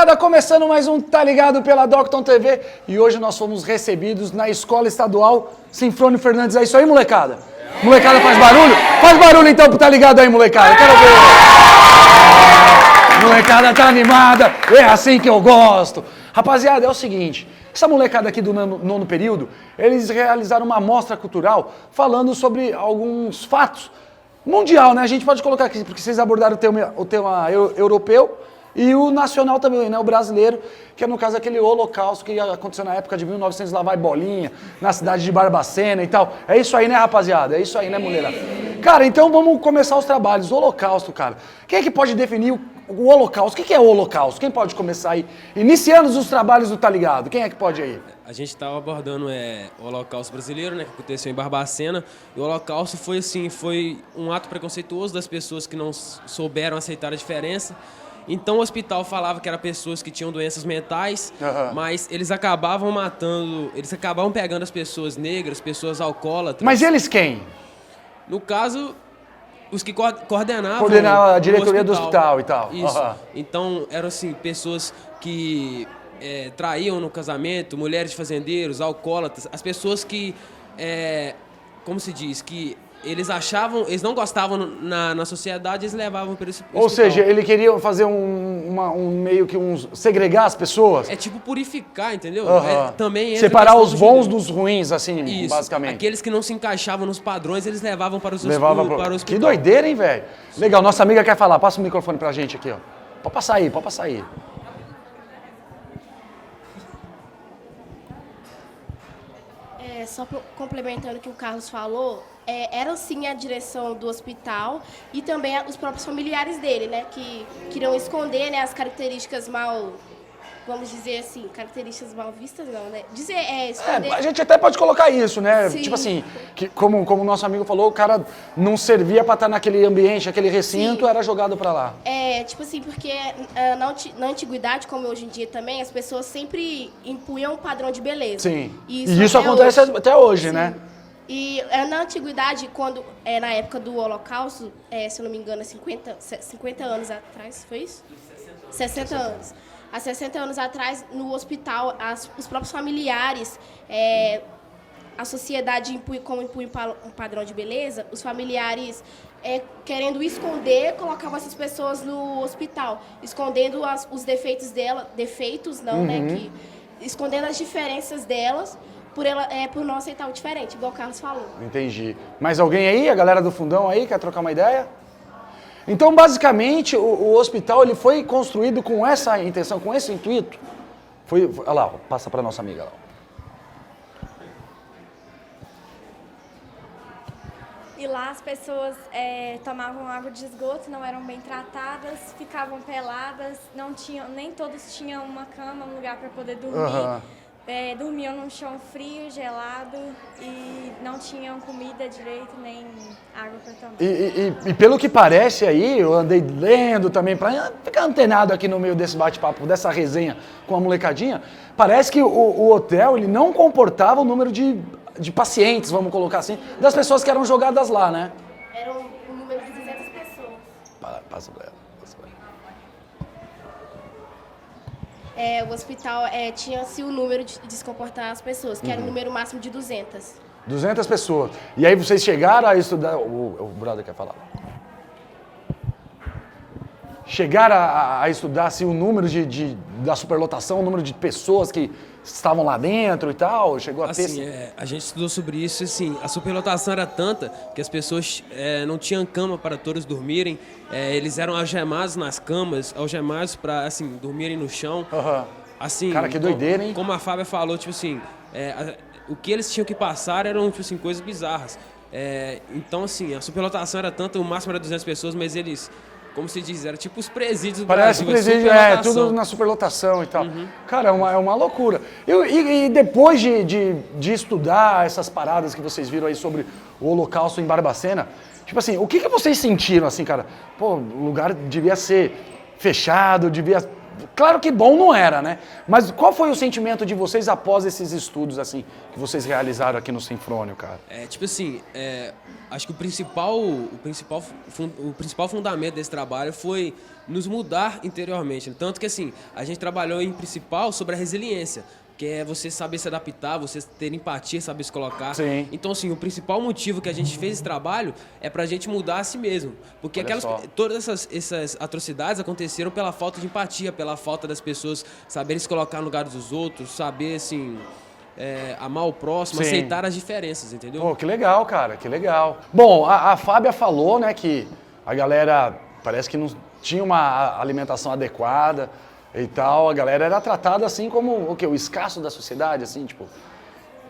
molecada, começando mais um Tá Ligado pela Docton TV e hoje nós fomos recebidos na Escola Estadual Sinfrônio Fernandes. É isso aí, molecada? Molecada faz barulho? Faz barulho então pro Tá Ligado aí, molecada. Quero ver. Molecada tá animada, é assim que eu gosto. Rapaziada, é o seguinte, essa molecada aqui do nono período, eles realizaram uma mostra cultural falando sobre alguns fatos mundial, né? A gente pode colocar aqui, porque vocês abordaram o tema europeu e o nacional também, né? O brasileiro, que é no caso aquele holocausto que aconteceu na época de 1900 lá vai bolinha, na cidade de Barbacena e tal. É isso aí, né, rapaziada? É isso aí, né, mulherada? Cara, então vamos começar os trabalhos. O holocausto, cara. Quem é que pode definir o holocausto? O que é o holocausto? Quem pode começar aí? Iniciando os trabalhos do Tá Ligado. Quem é que pode aí? A gente estava abordando o Holocausto brasileiro, né, que aconteceu em Barbacena. E o Holocausto foi assim, foi um ato preconceituoso das pessoas que não souberam aceitar a diferença. Então o hospital falava que eram pessoas que tinham doenças mentais, mas eles acabavam matando, eles acabavam pegando as pessoas negras, pessoas alcoólatras. Mas eles quem? No caso, os que coordenavam a diretoria do hospital e tal. Isso. Então eram assim, pessoas que traíam no casamento, mulheres de fazendeiros, alcoólatras, as pessoas que, como se diz, que eles achavam, eles não gostavam na sociedade, eles levavam para esse hospital. Ou seja, ele queria fazer meio que segregar as pessoas? É tipo purificar, entendeu? Também separar os bons dos ruins, assim, isso, basicamente. Aqueles que não se encaixavam nos padrões, eles levavam para para o hospital. Que doideira, hein, velho? Legal, nossa amiga quer falar. Passa o microfone pra gente aqui, ó. Pode passar aí, pode passar aí. Só complementando o que o Carlos falou, era sim a direção do hospital e também os próprios familiares dele, né, que queriam esconder, né, as características vamos dizer assim, características mal vistas não, né, esconder. A gente até pode colocar isso, né, sim. Tipo assim, que como o nosso amigo falou, o cara não servia pra estar naquele ambiente, aquele recinto, sim. Era jogado pra lá. Tipo assim, porque na antiguidade, como hoje em dia também, as pessoas sempre impunham um padrão de beleza. Sim, e isso acontece até hoje, sim. Né? E na antiguidade, quando na época do Holocausto, se eu não me engano, 50 anos atrás, foi isso? 60 anos. Há 60 anos atrás, no hospital, os próprios familiares, a sociedade impunha um padrão de beleza, os familiares, querendo esconder, colocavam essas pessoas no hospital, escondendo os defeitos dela, né, escondendo as diferenças delas, por não aceitar o diferente, igual o Carlos falou. Entendi. Mais alguém aí? A galera do fundão aí quer trocar uma ideia? Então, basicamente, o hospital ele foi construído com essa intenção, com esse intuito. Olha lá, passa para nossa amiga lá. E lá as pessoas tomavam água de esgoto, não eram bem tratadas, ficavam peladas, nem todos tinham uma cama, um lugar para poder dormir. Dormiam num chão frio, gelado e não tinham comida direito, nem água para tomar. E pelo que parece aí, eu andei lendo também, para ficar antenado aqui no meio desse bate-papo, dessa resenha com a molecadinha, parece que o hotel ele não comportava o número de pacientes, vamos colocar assim, das pessoas que eram jogadas lá, né? Era um número de 200 pessoas. Passa pra ela. O hospital tinha-se o número de se comportar as pessoas, que era um número máximo de 200. 200 pessoas. E aí vocês chegaram a estudar... O brother quer falar. Chegaram a estudar assim, o número da superlotação, o número de pessoas que estavam lá dentro e tal? Chegou a ter... Assim, a gente estudou sobre isso, assim, a superlotação era tanta que as pessoas não tinham cama para todos dormirem, eles eram algemados nas camas, algemados para, assim, dormirem no chão. Assim, cara, que doideira, hein? Como a Fábia falou, tipo assim, o que eles tinham que passar eram, tipo assim, coisas bizarras. Então, assim, a superlotação era tanta, o máximo era 200 pessoas, mas eles... Como se diz, era tipo os presídios do Brasil. Parece presídio, tudo na superlotação e tal. Cara, é uma loucura. E depois de estudar essas paradas que vocês viram aí sobre o Holocausto em Barbacena, tipo assim, o que vocês sentiram, assim, cara? Pô, o lugar devia ser fechado, Claro que bom não era, né? Mas qual foi o sentimento de vocês após esses estudos, assim, que vocês realizaram aqui no Sinfrônio, cara? Tipo assim, acho que o principal fundamento desse trabalho foi nos mudar interiormente. Tanto que, assim, a gente trabalhou em principal sobre a resiliência, que é você saber se adaptar, você ter empatia, saber se colocar. Sim. Então, assim, o principal motivo que a gente fez esse trabalho é pra gente mudar a si mesmo. Porque todas essas atrocidades aconteceram pela falta de empatia, pela falta das pessoas saberem se colocar no lugar dos outros, saber, assim, amar o próximo, Sim. aceitar as diferenças, entendeu? Pô, que legal, cara, que legal. Bom, a Fábia falou, né, que a galera parece que não tinha uma alimentação adequada e tal. A galera era tratada assim como o quê? O escasso da sociedade, assim, tipo,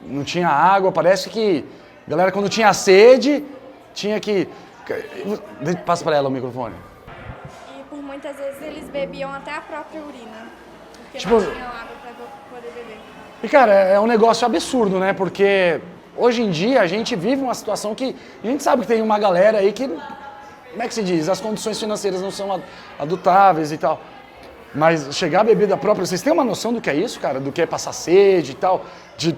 não tinha água. Parece que a galera, quando tinha sede, tinha que... Passa pra ela o microfone. E por muitas vezes eles bebiam até a própria urina, porque Tipo- não tinham água para poder beber. E, cara, é um negócio absurdo, né? Porque hoje em dia a gente vive uma situação que a gente sabe que tem uma galera aí que, como é que se diz? As condições financeiras não são adotáveis e tal. Mas chegar a bebida própria, vocês têm uma noção do que é isso, cara? Do que é passar sede e tal? De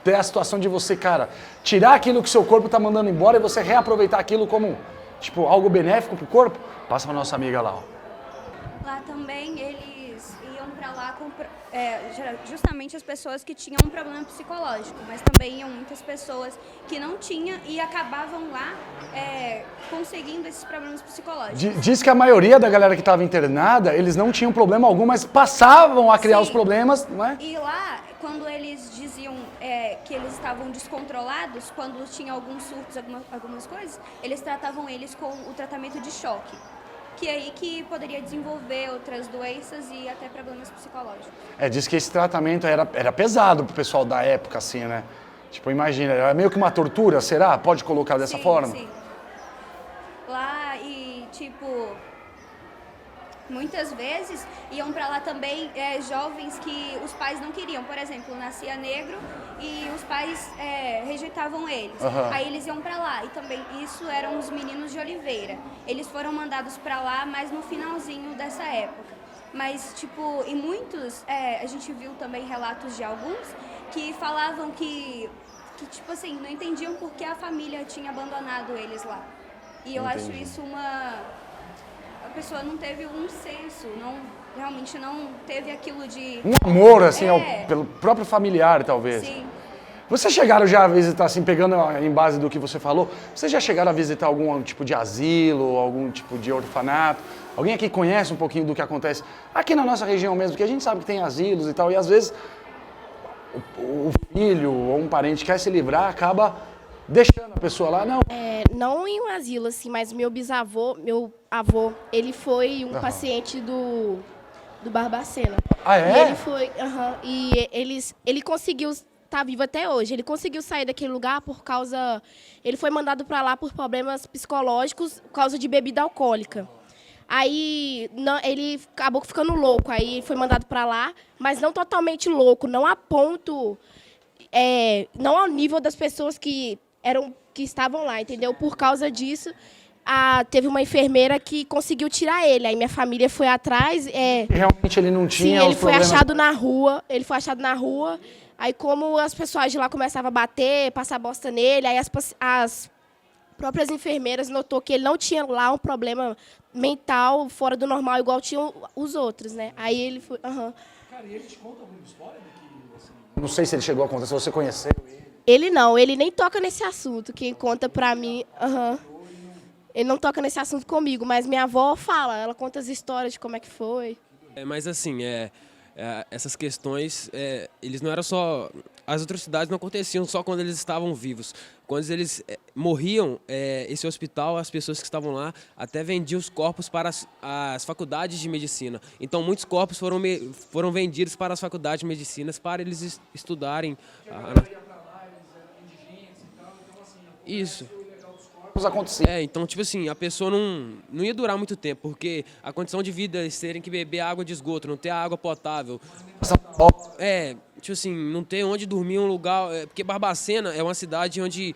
ter a situação de você, cara, tirar aquilo que seu corpo tá mandando embora e você reaproveitar aquilo como, tipo, algo benéfico pro corpo? Passa pra nossa amiga lá, ó. Lá também eles iam para lá com justamente as pessoas que tinham um problema psicológico, mas também iam muitas pessoas que não tinham e acabavam lá conseguindo esses problemas psicológicos. Diz que a maioria da galera que estava internada, eles não tinham problema algum, mas passavam a criar Sim. os problemas, não é? E lá, quando eles diziam que eles estavam descontrolados, quando tinha alguns surtos, algumas coisas, eles tratavam eles com o tratamento de choque, que é aí que poderia desenvolver outras doenças e até problemas psicológicos. Diz que esse tratamento era pesado pro pessoal da época, assim, né? Tipo, imagina, era meio que uma tortura, será? Pode colocar dessa Sim, forma? sim. Lá e, tipo, muitas vezes iam pra lá também jovens que os pais não queriam. Por exemplo, nascia negro e os pais rejeitavam eles. Aham. Aí eles iam pra lá. E também, isso eram os meninos de Oliveira. Eles foram mandados pra lá, mas no finalzinho dessa época. Mas, tipo, e muitos, a gente viu também relatos de alguns que falavam que, tipo assim, não entendiam por que a família tinha abandonado eles lá. E eu acho isso a pessoa não teve um senso, realmente não teve aquilo de... Um amor, assim, É. pelo próprio familiar, talvez. Sim. Vocês chegaram já a visitar, assim, pegando em base do que você falou, vocês já chegaram a visitar algum tipo de asilo, algum tipo de orfanato? Alguém aqui conhece um pouquinho do que acontece aqui na nossa região mesmo, que a gente sabe que tem asilos e tal, e às vezes o filho ou um parente quer se livrar, acaba deixando a pessoa lá, não. Não em um asilo, assim, mas meu avô, ele foi um paciente do Barbacena. Ah, é? E ele foi, e ele conseguiu estar vivo até hoje. Ele conseguiu sair daquele lugar por causa... Ele foi mandado para lá por problemas psicológicos, por causa de bebida alcoólica. Aí ele acabou ficando louco, aí foi mandado para lá, mas não totalmente louco, não a ponto, não ao nível das pessoas que estavam lá, entendeu? Por causa disso, teve uma enfermeira que conseguiu tirar ele, aí minha família foi atrás. Realmente ele não tinha Sim, ele os foi problemas... achado na rua, aí como as pessoas de lá começavam a bater, passar bosta nele, aí as próprias enfermeiras notou que ele não tinha lá um problema mental fora do normal, igual tinham os outros, né? Aí ele foi... Cara, e ele te conta alguma história do que, assim... Não sei se ele chegou a contar, se você conheceu ele. Ele nem toca nesse assunto. Quem conta pra mim... Ele não toca nesse assunto comigo, mas minha avó fala, ela conta as histórias de como é que foi. Mas assim, essas questões, eles não eram só... As atrocidades não aconteciam só quando eles estavam vivos. Quando eles morriam, esse hospital, as pessoas que estavam lá, até vendiam os corpos para as faculdades de medicina. Então, muitos corpos foram vendidos para as faculdades de medicina para eles estudarem. Isso. Acontecia. Então, tipo assim, a pessoa não ia durar muito tempo, porque a condição de vida, eles terem que beber água de esgoto, não ter água potável. Tipo assim, não ter onde dormir, um lugar... porque Barbacena é uma cidade onde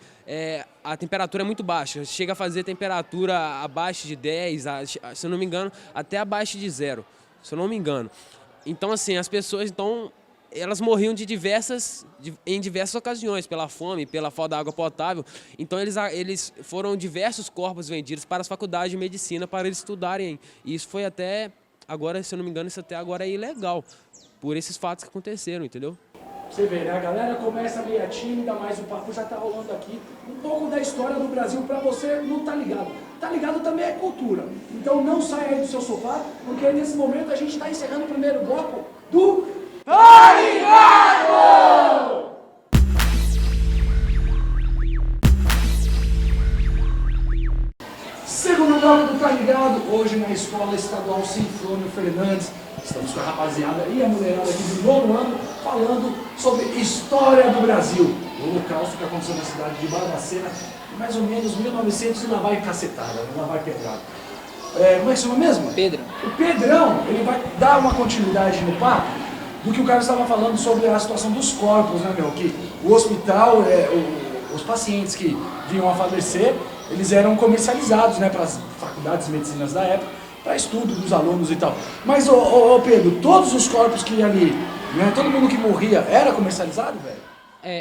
a temperatura é muito baixa. Chega a fazer temperatura abaixo de 10, se eu não me engano, até abaixo de 0. se eu não me engano. Então, assim, as pessoas, então, elas morriam em diversas ocasiões, pela fome, pela falta de água potável. Então, eles foram diversos corpos vendidos para as faculdades de medicina para eles estudarem. E isso foi até, agora, se eu não me engano, isso até agora é ilegal, por esses fatos que aconteceram, entendeu? Você vê, né? A galera começa meio tímida, mas o papo já tá rolando aqui. Um pouco da história do Brasil pra você não tá ligado. Tá ligado também é cultura. Então não saia aí do seu sofá, porque nesse momento a gente tá encerrando o primeiro bloco do Tá Ligado! Segundo bloco do Tá Ligado, hoje na Escola Estadual Sinfônio Fernandes. Estamos com a rapaziada e a mulherada aqui do nono ano falando sobre história do Brasil. O holocausto que aconteceu na cidade de Barbacena, mais ou menos 1900 e lá vai cacetada, lá vai pedrada. Como é que chama mesmo? Pedro. O Pedrão, ele vai dar uma continuidade no papo do que o cara estava falando sobre a situação dos corpos, né, meu? Que o hospital, os pacientes que vinham a falecer, eles eram comercializados, né, para as faculdades de medicina da época, para estudo dos alunos e tal. Mas, ô Pedro, todos os corpos que iam ali, né, todo mundo que morria, era comercializado, velho?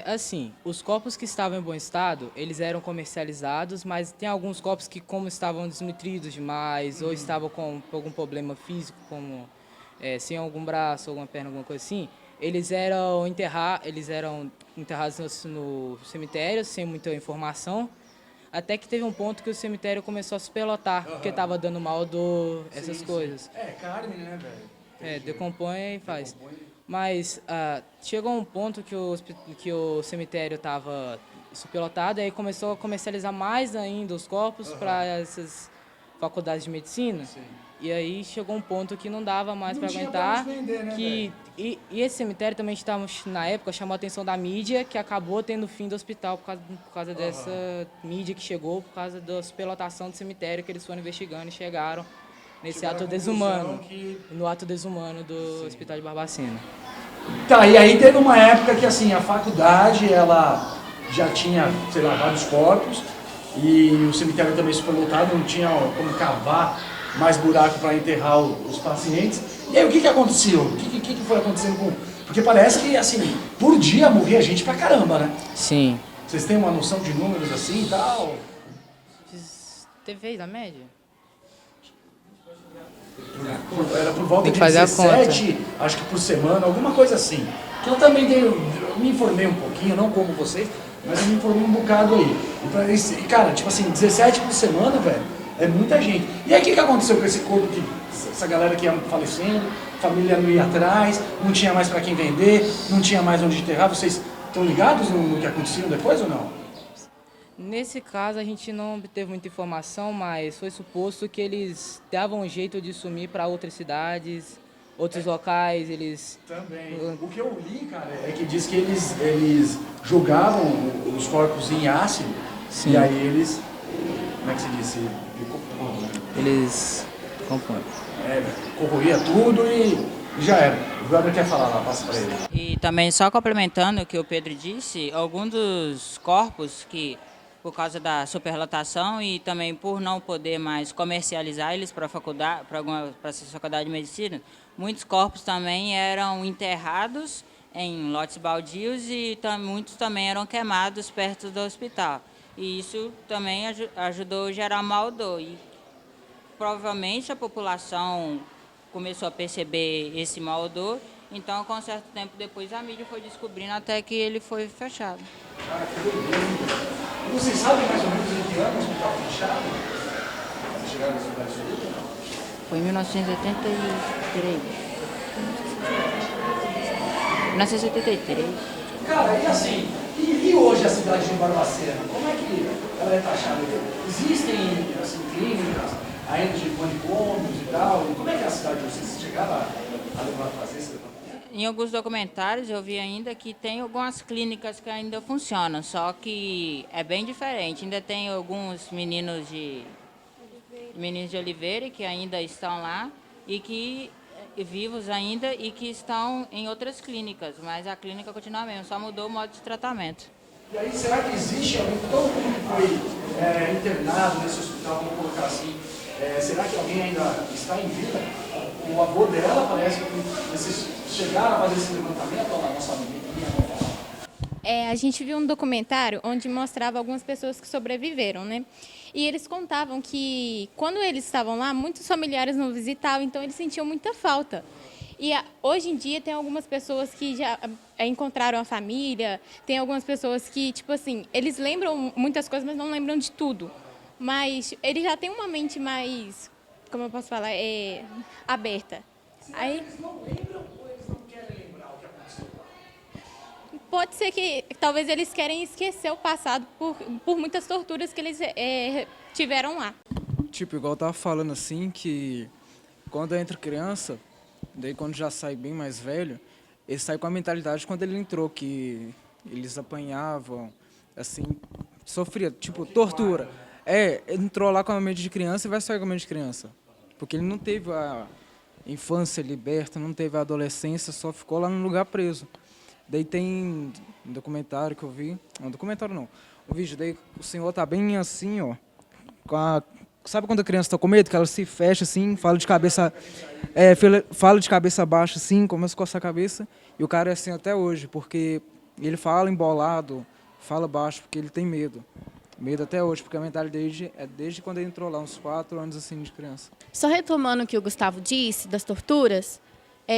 Assim, os corpos que estavam em bom estado, eles eram comercializados, mas tem alguns corpos que, como estavam desnutridos demais, ou estavam com algum problema físico, como sem algum braço, alguma perna, alguma coisa assim, eles eram enterrados no cemitério, sem muita informação, até que teve um ponto que o cemitério começou a superlotar, porque estava dando mal essas coisas. Carne, né, velho? Decompõe e faz. Mas chegou um ponto que o cemitério estava superlotado, e aí começou a comercializar mais ainda os corpos para essas faculdades de medicina. Sim. E aí chegou um ponto que não dava mais para aguentar. Vender, né, e esse cemitério também na época chamou a atenção da mídia, que acabou tendo fim do hospital por causa dessa mídia que chegou, por causa da superlotação do cemitério, que eles foram investigando e chegaram nesse ato desumano, no ato desumano do Hospital de Barbacena. Tá, e aí teve uma época que assim, a faculdade, ela já tinha, sei lá, vários corpos, e o cemitério também superlotado, não tinha como cavar mais buraco para enterrar os pacientes. E aí o que aconteceu? O que foi acontecendo com... Porque parece que, assim, por dia morria gente pra caramba, né? Sim. Vocês têm uma noção de números assim e tal? TV da média? Era por volta de fazer 17, acho que por semana, alguma coisa assim. Que eu também me informei um pouquinho, não como vocês, mas eu me informei um bocado aí. E cara, tipo assim, 17 por semana, velho, é muita gente. E aí o que aconteceu com esse corpo, essa galera que ia falecendo, família não ia atrás, não tinha mais pra quem vender, não tinha mais onde enterrar? Vocês estão ligados no que aconteceu depois ou não? Nesse caso a gente não obteve muita informação, mas foi suposto que eles davam um jeito de sumir para outras cidades, outros locais, eles... Também. O que eu li, cara, é que diz que eles jogavam os corpos em ácido. Sim. E aí eles... Como é que se diz? Eles compõem. Corroía tudo e já era. O brother quer falar lá, passa para ele. E também, só complementando o que o Pedro disse, alguns dos corpos que, por causa da superlotação e também por não poder mais comercializar eles para a faculdade, para essa faculdade de medicina, muitos corpos também eram enterrados em lotes baldios e muitos também eram queimados perto do hospital. E isso também ajudou a gerar mau odor. E provavelmente a população começou a perceber esse mau odor, então com um certo tempo depois a mídia foi descobrindo até que ele foi fechado. Cara, que doideira. Vocês sabem mais ou menos em que ano o hospital fechado? Vocês chegaram nessa cidade ou não? Foi em 1973. 1973. Cara, e assim, e hoje a cidade de Barbacena, como é que ela é taxada? Existem assim, clínicas, ainda de manicômios e tal? Como é que é a cidade de vocês? Chegaram a fazer esse levantamento? Em alguns documentários eu vi ainda que tem algumas clínicas que ainda funcionam, só que é bem diferente. Ainda tem alguns meninos de Oliveira que ainda estão lá e que vivos ainda e que estão em outras clínicas, mas a clínica continua a mesma, só mudou o modo de tratamento. E aí, será que existe alguém, todo mundo que foi internado nesse hospital, vamos colocar assim, será que alguém ainda está em vida? o avô dela, parece que vocês chegaram a fazer esse levantamento, olha lá, nossa amiguinha. A gente viu um documentário onde mostrava algumas pessoas que sobreviveram, né? E eles contavam que, quando eles estavam lá, muitos familiares não visitavam, então eles sentiam muita falta. E hoje em dia tem algumas pessoas que já encontraram a família, tem algumas pessoas que, tipo assim, eles lembram muitas coisas, mas não lembram de tudo. Mas eles já têm uma mente mais, como eu posso falar, aberta. Aí, Eles não lembram ou eles não querem lembrar o que aconteceu lá? pode ser que talvez eles querem esquecer o passado por muitas torturas que eles tiveram lá. Tipo, igual eu tava falando assim, que quando entra criança, daí quando já sai bem mais velho, ele sai com a mentalidade quando ele entrou, que eles apanhavam, assim, sofria, tipo, tortura. Entrou lá com a mente de criança e vai sair com a mente de criança. Porque ele não teve a infância liberta, não teve a adolescência, só ficou lá no lugar preso. Daí tem um documentário que eu vi, não, documentário não, um vídeo, daí o senhor tá bem assim, ó, sabe quando a criança tá com medo, que ela se fecha assim, fala de cabeça baixa assim, começa a coçar a cabeça, e o cara é assim até hoje, porque ele fala embolado, fala baixo, porque ele tem medo. Medo até hoje, porque a mentalidade é desde quando ele entrou lá, uns 4 anos assim de criança. Só retomando o que o Gustavo disse, das torturas,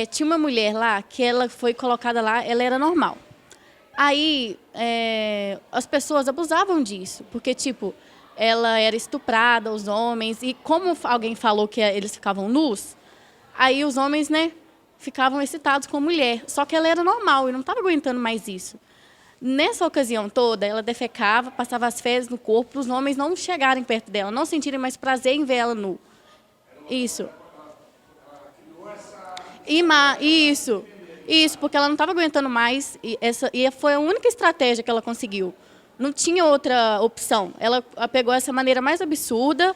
tinha uma mulher lá que ela foi colocada lá, ela era normal. Aí as pessoas abusavam disso, porque tipo, ela era estuprada, os homens, e como alguém falou que eles ficavam nus, aí os homens, né, ficavam excitados com a mulher. Só que ela era normal e não estava aguentando mais isso. Nessa ocasião toda, ela defecava, passava as fezes no corpo para os homens não chegarem perto dela, não sentirem mais prazer em ver ela nu. Isso. Isso, porque ela não estava aguentando mais e foi a única estratégia que ela conseguiu. Não tinha outra opção. Ela pegou essa maneira mais absurda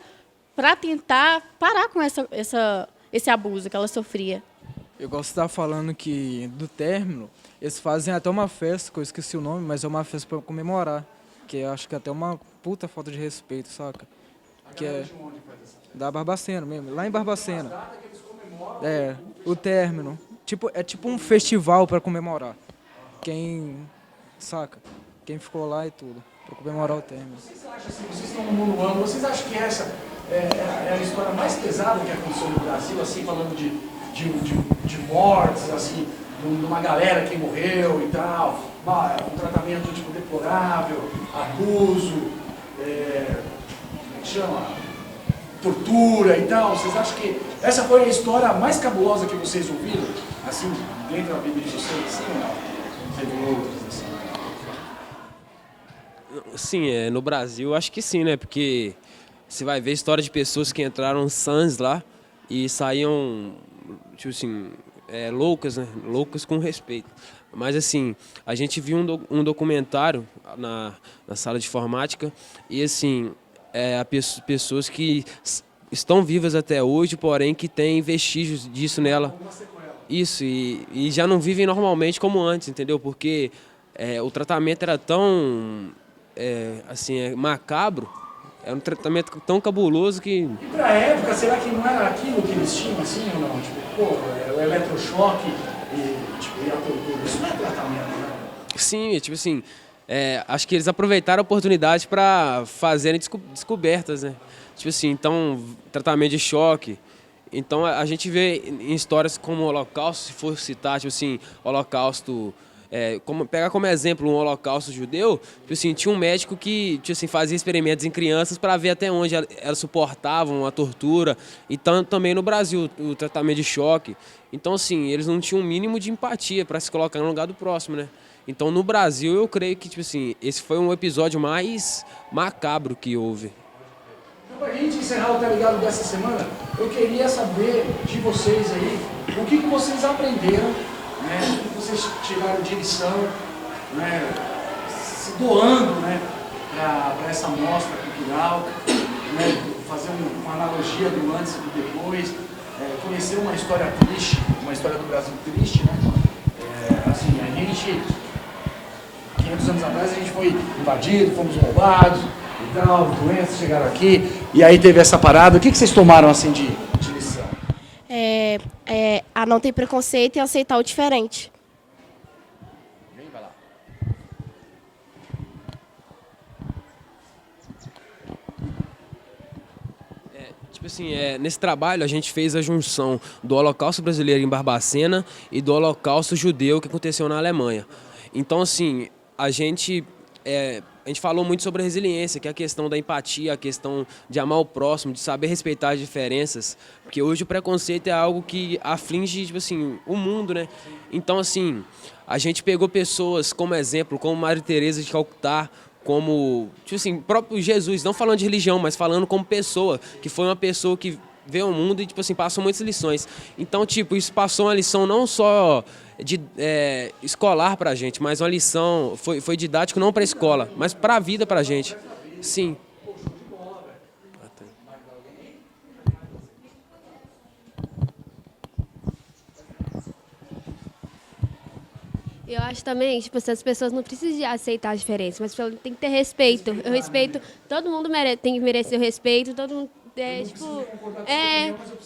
para tentar parar com esse abuso que ela sofria. Eu gosto de estar falando que do término, eles fazem até uma festa, que eu esqueci o nome, mas é uma festa para comemorar. Que eu acho que é até uma puta falta de respeito, saca? Que é da Barbacena mesmo, lá em Barbacena. O término. É tipo um festival para comemorar. Saca? Quem ficou lá e tudo, para comemorar o término. Vocês acham assim, vocês estão no mundo ano, vocês acham que essa é a história mais pesada que aconteceu no Brasil, assim, falando de mortes, assim, de uma galera que morreu e tal, um tratamento tipo deplorável, abuso, como é que chama? Tortura e tal. Vocês acham que essa foi a história mais cabulosa que vocês ouviram, assim, dentro da vida de vocês, assim, ou não? Teve outras, assim? Sim, no Brasil acho que sim, né? Porque você vai ver história de pessoas que entraram sãs lá e saíam, tipo assim, loucas, né? Loucas com respeito. Mas assim, a gente viu um documentário na sala de informática e assim, pessoas que estão vivas até hoje, porém que têm vestígios disso nela. Isso, e já não vivem normalmente como antes, entendeu? Porque o tratamento era tão macabro, é um tratamento tão cabuloso que... E pra época, será que não era aquilo que eles tinham, assim, ou não? Tipo, o eletrochoque e a tortura, isso não é tratamento, né? Sim, tipo assim, acho que eles aproveitaram a oportunidade para fazerem descobertas, né? Tipo assim, então, tratamento de choque. Então, a gente vê em histórias como o Holocausto, se for citar, tipo assim, Holocausto... pegar como exemplo um holocausto judeu, tipo assim, tinha um médico que tipo assim, fazia experimentos em crianças para ver até onde elas suportavam a tortura, e também no Brasil, o tratamento de choque. Então, assim, eles não tinham um mínimo de empatia para se colocar no lugar do próximo, né? Então, no Brasil, eu creio que tipo assim, esse foi um episódio mais macabro que houve. Então, pra gente encerrar o Tá Ligado dessa semana, eu queria saber de vocês aí, o que vocês aprenderam, né, o que vocês tiraram de lição, né, se doando, né, para essa mostra cultural, né, fazer uma analogia do antes e do depois, conhecer uma história triste, uma história do Brasil triste, né? Assim, a gente, 500 anos atrás, a gente foi invadido, fomos roubados e tal, doenças chegaram aqui, e aí teve essa parada. O que vocês tomaram assim de lição? a não ter preconceito e aceitar o diferente. Tipo assim, nesse trabalho a gente fez a junção do Holocausto Brasileiro em Barbacena e do Holocausto Judeu que aconteceu na Alemanha. Então, assim, a gente falou muito sobre a resiliência, que é a questão da empatia, a questão de amar o próximo, de saber respeitar as diferenças, porque hoje o preconceito é algo que aflige, tipo assim, o mundo, né? Então, assim, a gente pegou pessoas como exemplo, como Maria Teresa de Calcutá, como, tipo assim, próprio Jesus, não falando de religião, mas falando como pessoa, que foi uma pessoa que veio ao mundo e, tipo assim, passou muitas lições. Então, tipo, isso passou uma lição não só de escolar pra gente, mas uma lição, foi didático não pra escola, mas pra vida pra gente. Sim. Eu acho também, tipo, as pessoas não precisam de aceitar as diferenças, mas tem que ter respeito. Eu respeito, todo mundo tem que merecer o respeito, todo mundo,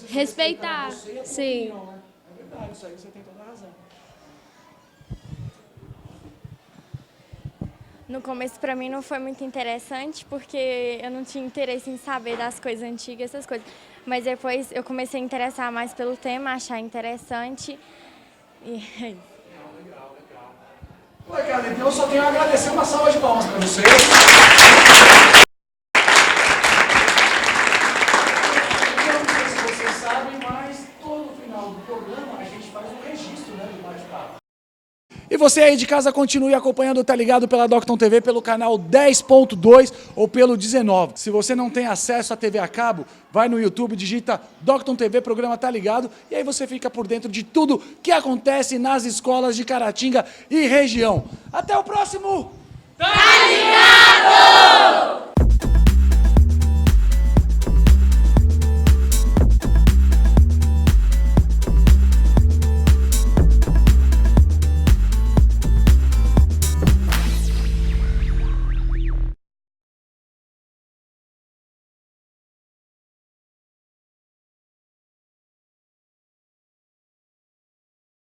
respeitar, sim. É verdade, isso aí você tem toda a razão. No começo, para mim, não foi muito interessante, porque eu não tinha interesse em saber das coisas antigas, essas coisas. Mas depois eu comecei a interessar mais pelo tema, achar interessante. E é isso. Molecada, então eu só tenho a agradecer, uma salva de palmas para vocês. Eu não sei se vocês sabem, mas todo final do programa a gente faz um registro, né, do bate-papo. E você aí de casa continue acompanhando, tá ligado, pela Docton TV, pelo canal 10.2 ou pelo 19. Se você não tem acesso à TV a cabo, vai no YouTube, digita Docton TV, programa Tá Ligado, e aí você fica por dentro de tudo que acontece nas escolas de Caratinga e região. Até o próximo! Tá Ligado!